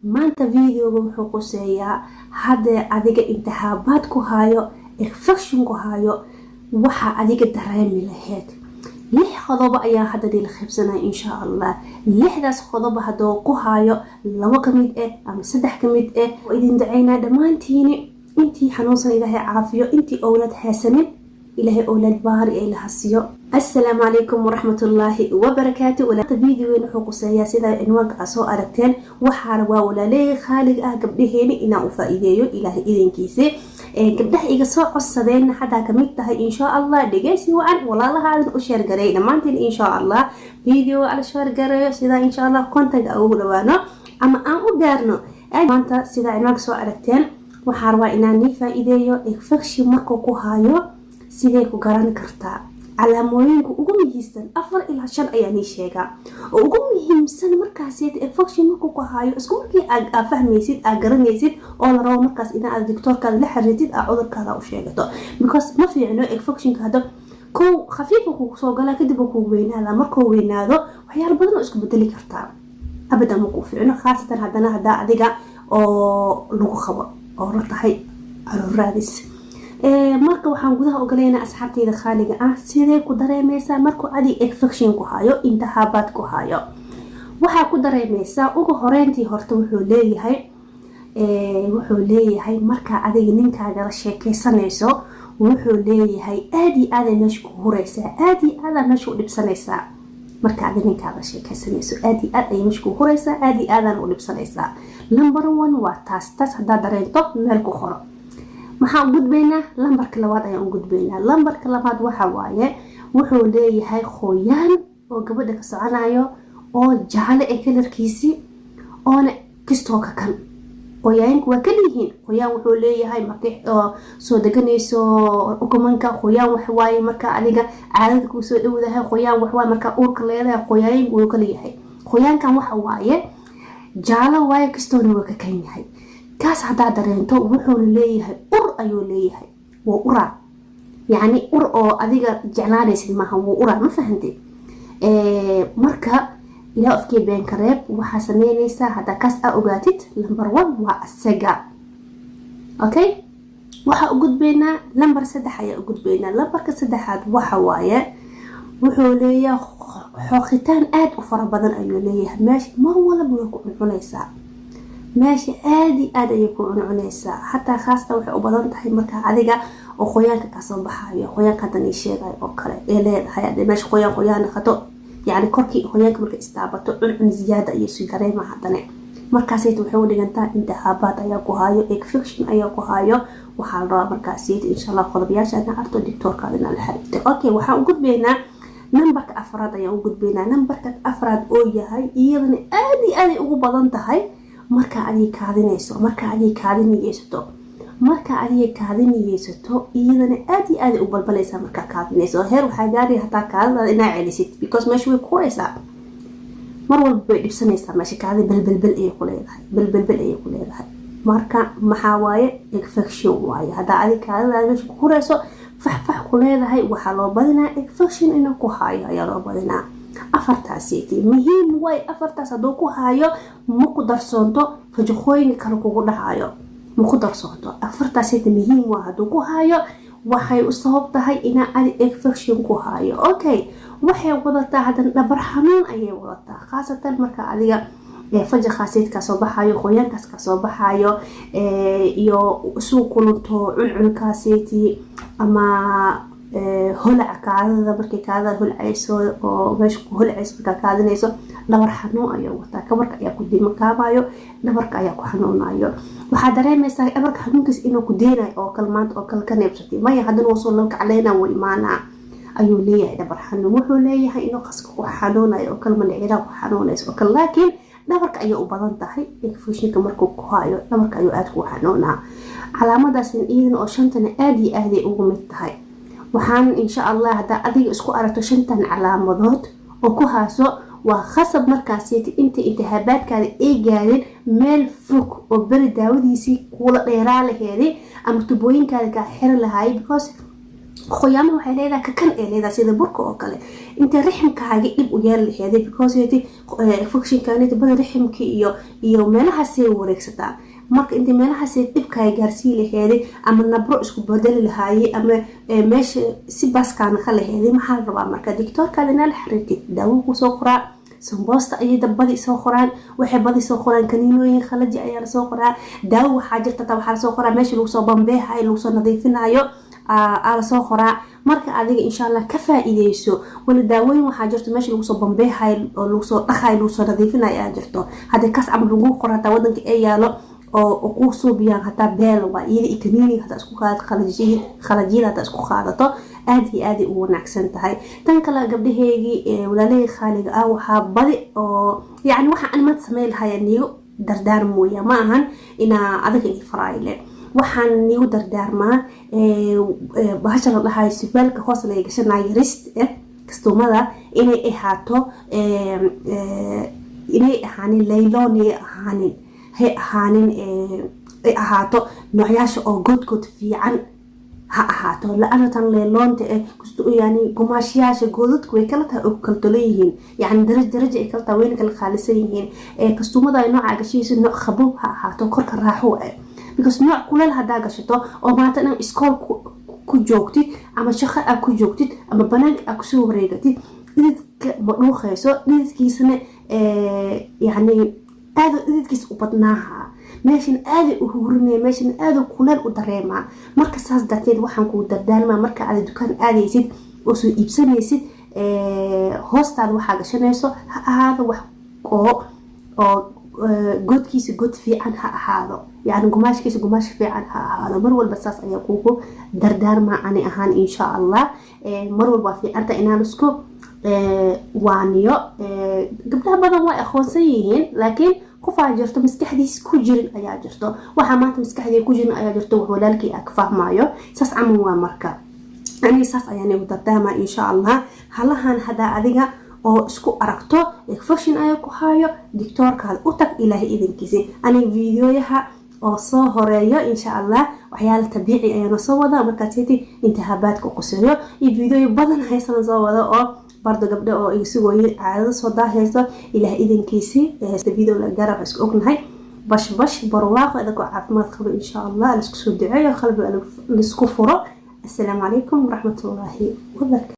maanta videoga wuxuu quseeyaa hadda adiga intixaabaad ku hayo infection ku hayo waxa adiga dareemi lahayd 6 qodob ayaa hadda dil khibsanaa insha Allah 6daas qodob hadoo ku hayo 2 kamid ama 3 kamid oo idin daceynaa dhamaantiin intii xanuunsan ilaahay caafiyo intii awlad haasanin إلهي أولاد باري إلى هسيو. السلام عليكم ورحمة الله وبركاته. ولا فيديو نحوق سياسي ذا إنواق أسوء أركتين وحاروا ولا ليه خالق قبلهيني إنا أفائديو إلهي إذن كيسي قبله إيقا سوء الصدين حتى كميتها إن شاء الله دقيسي وعن ولا الله هذا أشير قرينا مانتين إن شاء الله فيديو على شوار قريو سيدا إن شاء الله كونتاق أولوانا أما أنو قارنو مانتا سيدا إنواق سوء أركتين وحاروا إناني فائديو إكفكشي مركو كوهايو sidee ku garan kartaa calaamooyinka ugu muhiimsan 4 ilaa 5 ayaa ni sheega oo ugu muhiimsan markaas infection markuu ku hayo isku markii aad fahmaysid aad garanaysid oo la rabo markaas inaad doctorka la xiriirtid aad cudurkaada u sheegato because ma fiicno infection hada ko khafiif ku soo gala kadib ku weynaada markuu weynaado waxyaalo badan oo isku bedeli kartaa abadan ma ku fiicno khaasatan hadana hada adiga oo lagu qabo oo la tahay calool marka waxaan gudaha ogaleynaa asxaabteyda khaaliga ah sidee ku dareemaysaa markuu adi infection ku hayo intixaabaad ku hayo waxa ku dareemaysaa ugu horeyntii horta wuxuu leeyahay marka adiga ninkaaga la sheekeysanayso wuxuu leeyahay aad meesha ku huraysaa aad meesha u dhibsanaysaa marka adiga ninkaaga la sheekeysanayso aad ay meesha ku huraysaa aad u dhibsanaysaa number 1 waa taas hadaa dareento meel ku qoro maxaan gudbaynaa lambarka labaad ayaan gudbaynaa lambarka labaad waxa waaye wuxuu leeyahay qoyaan oo gabadha ka soconayo oo jaale ee kalarkiisi oo kisto ka kan qoyaanku waa kalihiin qoyaan wuxuu leeyahay markii soo deganayso ukumanka qoyaan wax waaye marka adiga caadada ku soo dhawdahay qoyaan wax waaye marka uurka leedahay qoyaan uu kala yahay qoyaankan waxa waaye jaale waaye kistoona waa ka kan yahay kaas hadaa dareento wuxuu leeyahay ur ayuu leeyahay waa ura yani ur oo adiga jeclaanaysid maaha waa ura ma fahantay marka ila afkii been kareeb waxa sameynaysaa hada kaas ogaatid number 1 waa asaga okay waxa u gudbeynaa number 3 ayaa u gudbeynaa lambarka 3aad waxa waaye wuxuu leeyahay xoqitaan aad u fara badan ayuu leeyahay meesha mar walba way ku cunaysaa meesha aad ay ku cunaysaa hatta khaasta waxay u badan tahay marka adiga oo qoyaanka ka soo baxayo qoyaanka tan sheegay oo kale ee leedahay hada meesha qoyaan qato yani korkii qoyaanka marka istaabato cun ziyaada iyo si dareema hadana markaas ay waxay u dhigantaa intixaabaad ayaa ku hayo infection ayaa ku hayo waxa la rabaa markaas insha Allah qodobayaasha aan arto doctorka adina la xiriirto okay waxaan u gudbeynaa numberka 4 ayaan u gudbeynaa numberka 4 oo yahay iyadana aad ay ugu badan tahay marka adiga kaadinaysato iyadana aad u balbalaysa marka kaadinayso heer waxa gaari hataa kaadada inaa celisid because meesha way ku haysaa mar walba way dhibsanaysaa meesha kaadi balbal ay ku leedahay marka maxaa waaye infection waaye hadaa adiga kaadada meesha ku hurayso fax ku leedahay waxa loo badinaa infection inuu ku hayo ayaa loo badinaa afartaasiti muhiim way afartaas hadoo ku hayo ma ku darsoonto fajooyin kale kugu dhacayo ma ku darsoonto afartaasiti muhiim waa hadoo ku hayo waxay u sabab tahay ina adi infection ku hayo okay waxay wadataa hadan dhabar xanuun ayay wadataa khaasatan marka adiga faja khaasid ka soo baxayo qoyaankaas ka soo baxayo iyo suu kulunto cunkaasiti ama holac kaadada markay kaadada holcayso oo meesha ku holcayso marka kaadinayso dhabar xanuun ayaa wata kabarka ayaa ku dimakaabayo dhabarka ayaa ku xanuunayo waxa dareemaysaa dhabarka xanuunkiis inuu ku deenay oo kalmaanta oo kala ka neebsatay ma yahadan oo soo loo kacleena way imaana ayuu leeyahay dhabar xanuun wuxuu leeyahay inuu qaska ku xanuunayo oo kalma dhicira ku xanuunayso oo laakiin dhabarka ayaa u badan tahay infectionka markuu ku hayo dhabarka ayuu aad ku xanuunaa calaamadaas in oo shantana aad ugu mid tahay waxaan insha Allah hada adiga isku aragto 5 calaamadood oo ku haaso waa khasab markaas inta intixaabaadkaada ay gaareen meel fog oo bari daawadiisi kula dheeraa laheeday ama tubooyinkaada ka xir lahayd because qoyaama waxay leedahay kakan ee leedahay sida burka oo kale inta rixmkaaga dib u yeeli lahayd because infectionkaanita badan rixmka iyo meelahaas ay wareegsataa marka inta meelahaas dibkaaga gaarsiin lahayd ama nabro isku bedeli lahaayay ama meesha si baaskaan ka lahayd maxaa la rabaa marka doctorkaada inaad la xiriirtid daawo ku soo qoraa sambosta ay dabadi soo qoraan waxay badi soo qoraan kaniinooyin khalaji ayaa la soo qoraa daawo waxaa jirta taa waxaa la soo qoraa meesha lagu soo bambeehayo lagu soo nadiifinayo ala soo qoraa marka adiga insha Allah ka faa'iideyso wala daawooyin waxaa jirto meesha lagu soo bambeehayo oo lagu soo dhaqayo lagu soo nadiifinayo ayaa jirto hadii kas am lagu qorata wadanka ay yaalo oo ku suubiyaan hata beel waa iyada kaniini hata isku qaad khalajiyada hata isku qaadato aad u wanaagsan tahay tan kale gabdhaheegi walaalay khaaliga ah waxa badi oo yaani waxa aan mad sameeyay hayaniyo dardaar mooya ma ahan ina adiga ifraayile waxaan nigu dardaarmaa bahasha la dhahay sibaalka hoos la gashanay rist kastumada inay ahaato inay ahaanin laylooni ahaanin hay ahaanin ay ahaato noocyasha oo godkod fiican ha ahaato la-ana tan leeloonta kusto yani gumaashiyaasha godadku way kala tahay oo kala leeyihiin yani darajo ay kala tahay weyn kala qaalisan yihiin kastumada ay nooca gashiisa nooc khabuub ha ahaato korka raaxo because nooc kuleel hadaa gashato oo maanta dhan iskool ku joogtid ama shaqo aad ku joogtid ama banaanka aad kusoo wareegatid dhididka ma dhuuqayso dhididkiisana yani aad dhididkiisa u badnaaha meeshan aad u hurinay meeshan aad kuleel u dareema marka saas darteed waxaan ku dardaarmaa marka aad dukaan aadaysid oo soo iibsanaysid hoostaada waxaa gashanayso ha ahaado wax oo godkiisa god fiican ha ahaado يعني قماش كيس قماش في عنها هذا مرول بساس أي كوكو دردار ما أنا أهان إن شاء الله مرول بفي أنت إنا نسكو وانيو قبلها بدن واي أخوان سيئين لكن قفا جرتو مسكحدي كوجرين أيا جرتو وحمات مسكحدي كوجرين أيا جرتو وحولالكي أكفاه مايو ساس عمو ومركا أني ساس يعني ودرداما إن شاء الله هلاهان هذا أذيها oo isku aragto infection ay ku hayo doctorkaada u tag ilaahay idinkiisa ani videoyaha oo soo horeeyo insha Allah waxyaalo tabiici ayaan soo wada marka tidii intahabaadka qusayo iyo video badan haysan soo wada oo bardo gabdho oo isugu caadada soo daahayso ilaahay idinkiisa ee video la garab isku ognahay bash barwaaqo idinku caafimaad qabo insha Allah la isku soo duceeyo qalbiga la isku furo. Assalamu alaykum wa rahmatullahi wa barakatuh.